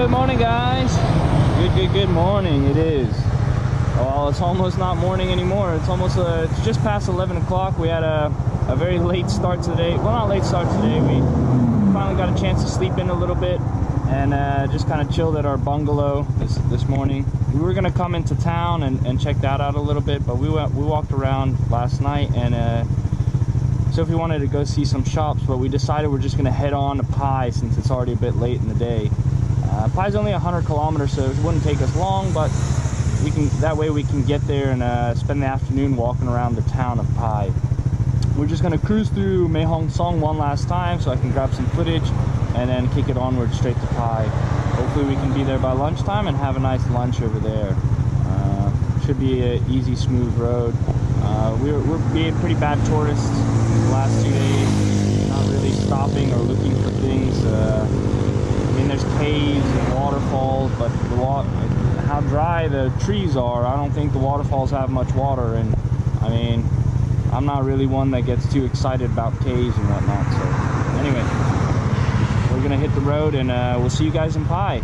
Good morning, guys. Good morning. It is. Well, it's almost not morning anymore. It's just past 11 o'clock. We had a very late start today. Well, not late start today. We finally got a chance to sleep in a little bit and just kind of chilled at our bungalow this morning. We were gonna come into town and check that out a little bit, but we walked around last night, and Sophie wanted to go see some shops, but we decided we're just gonna head on to Pi since it's already a bit late in the day. Pi's only 100 kilometers, so it wouldn't take us long, but that way we can get there and spend the afternoon walking around the town of Pi. We're just going to cruise through Mae Hong Son one last time so I can grab some footage and then kick it onward straight to Pi. Hopefully we can be there by lunchtime and have a nice lunch over there. Should be an easy, smooth road. We're being pretty bad tourists the last 2 days, not really stopping or looking for things. I mean, there's caves and waterfalls, but how dry the trees are, I don't think the waterfalls have much water. And I mean, I'm not really one that gets too excited about caves and whatnot. So anyway, we're gonna hit the road, and we'll see you guys in Pi.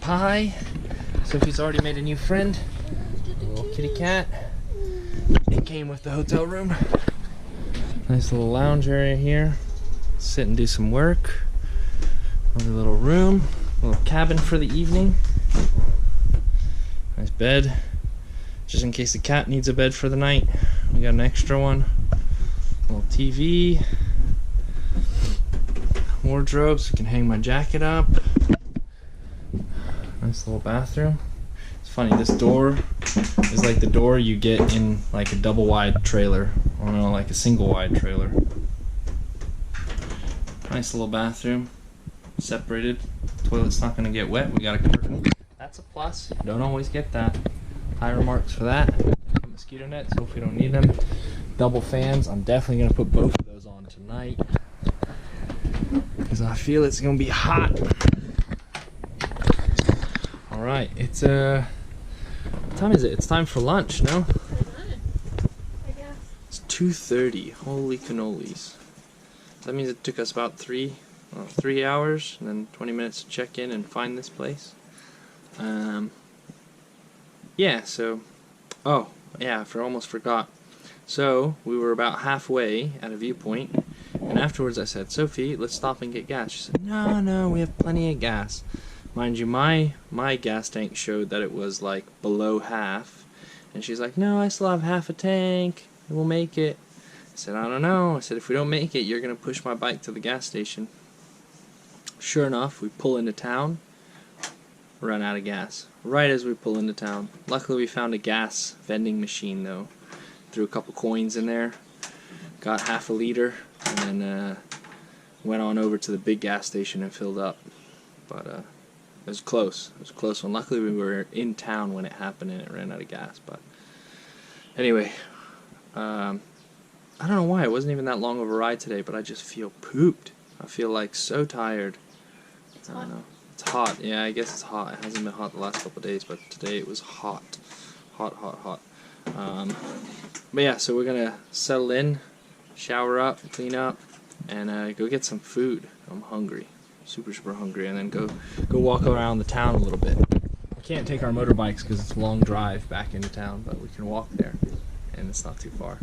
Pi. Sophie's already made a new friend, a little kitty cat. It came with the hotel room. Nice little lounge area here. Sit and do some work. Another little room, a little cabin for the evening. Nice bed, just in case the cat needs a bed for the night. We got an extra one. A little TV. Wardrobe so I can hang my jacket up. Nice little bathroom. It's funny, this door is like the door you get in like a double wide trailer, or no, like a single wide trailer. Nice little bathroom, separated. Toilet's not gonna get wet. We got a curtain. That's a plus. Don't always get that. High remarks for that. Mosquito nets, hopefully we don't need them. Double fans. I'm definitely gonna put both of those on tonight because I feel it's gonna be hot. Alright, it's what time is it? It's time for lunch, no? I guess. It's 2:30. Holy cannolis. That means it took us about 3 hours and then 20 minutes to check in and find this place. Yeah, so oh yeah, I almost forgot. So we were about halfway at a viewpoint, and afterwards I said, Sophie, let's stop and get gas. She said, no, we have plenty of gas. Mind you, my gas tank showed that it was like below half, and she's like, no, I still have half a tank, we'll make it. I said, I don't know. I said, if we don't make it, you're gonna push my bike to the gas station. Sure enough, we pull into town, run out of gas right as we pull into town. Luckily we found a gas vending machine though. Threw a couple coins in there, got half a liter, and then went on over to the big gas station and filled up. But it was close. It was a close one. Luckily we were in town when it happened and it ran out of gas. But anyway, I don't know why. It wasn't even that long of a ride today, but I just feel pooped. I feel like so tired. I don't know. It's hot. Yeah, I guess it's hot. It hasn't been hot the last couple of days, but today it was hot. Hot. But yeah, so we're gonna settle in, shower up, clean up, and go get some food. I'm hungry, super hungry, and then go walk around the town a little bit. We can't take our motorbikes because it's a long drive back into town, but we can walk there, and it's not too far.